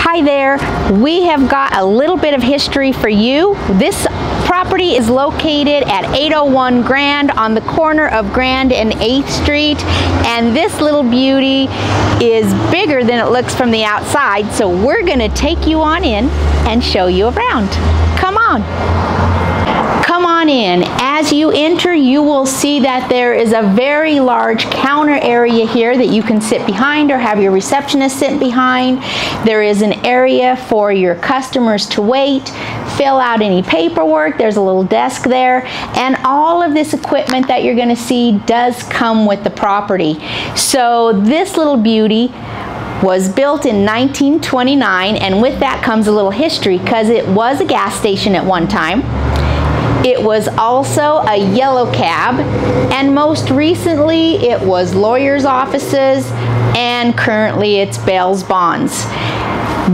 Hi there, we have got a little bit of history for you. This property is located at 801 Grand on the corner of Grand and 8th Street, and this little beauty is bigger than it looks from the outside, so we're going to take you on in and show you around. Come on. Come on in. As you enter, you will see that there is a very large counter area here that you can sit behind or have your receptionist sit behind. There is an area for your customers to wait, fill out any paperwork. There's a little desk there, and all of this equipment that you're going to see does come with the property. So this little beauty was built in 1929, and with that comes a little history because it was a gas station at one time. It was also a yellow cab, and most recently it was lawyers' offices, and currently it's bails bonds.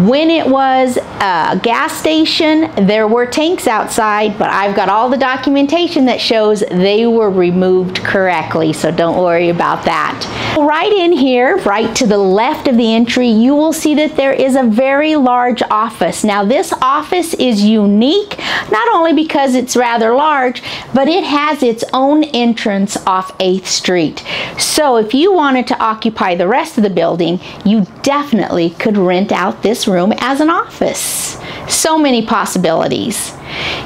When it was a gas station, there were tanks outside, but I've got all the documentation that shows they were removed correctly, so don't worry about that. Right in here, right to the left of the entry, you will see that there is a very large office. Now this office is unique, not only because it's rather large, but it has its own entrance off 8th Street. So if you wanted to occupy the rest of the building, you definitely could rent out this room as an office. So many possibilities.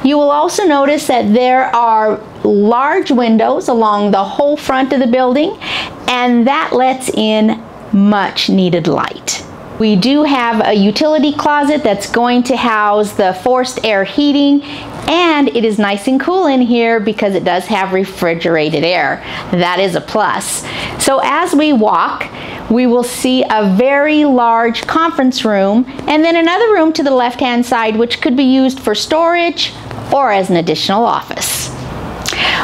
You will also notice that there are large windows along the whole front of the building, and that lets in much needed light. We do have a utility closet that's going to house the forced air heating, and it is nice and cool in here because it does have refrigerated air. That is a plus. So as we walk, we will see a very large conference room, and then another room to the left-hand side which could be used for storage or as an additional office.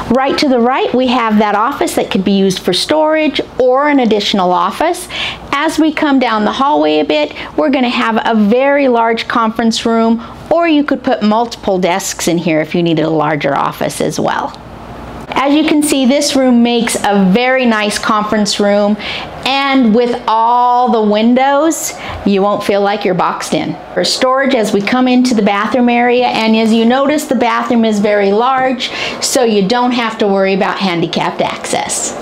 Right to the right, we have that office that could be used for storage or an additional office. As we come down the hallway a bit, we're going to have a very large conference room, or you could put multiple desks in here if you needed a larger office as well. As you can see, this room makes a very nice conference room, and with all the windows, you won't feel like you're boxed in. For storage, as we come into the bathroom area, and as you notice, the bathroom is very large, so you don't have to worry about handicapped access.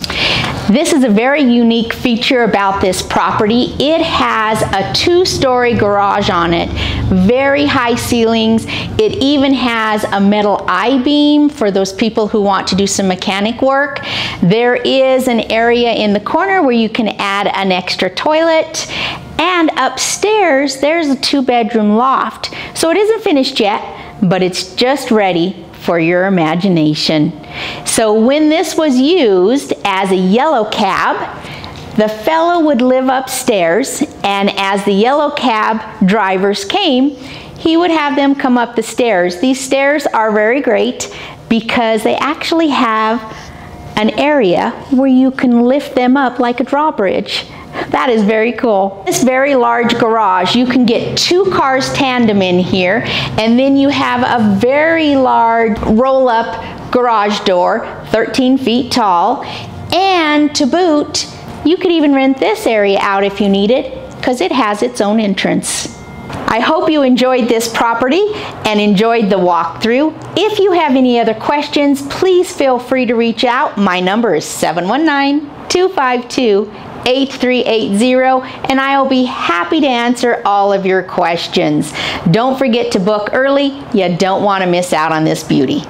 This is a very unique feature about this property. It has a two-story garage on it, very high ceilings. It even has a metal I-beam for those people who want to do some mechanic work. There is an area in the corner where you can add an extra toilet, and upstairs there's a two-bedroom loft. So it isn't finished yet, but it's just ready for your imagination. So when this was used as a yellow cab, the fellow would live upstairs, and as the yellow cab drivers came, he would have them come up the stairs. These stairs are very great because they actually have an area where you can lift them up like a drawbridge. That is very cool. This very large garage, you can get 2 cars tandem in here, and then you have a very large roll-up garage door, 13 feet tall, and to boot, you could even rent this area out if you need it because it has its own entrance. I hope you enjoyed this property and enjoyed the walkthrough. If you have any other questions, please feel free to reach out. My number is 719-252-8380, and I'll be happy to answer all of your questions. Don't forget to book early. You don't want to miss out on this beauty.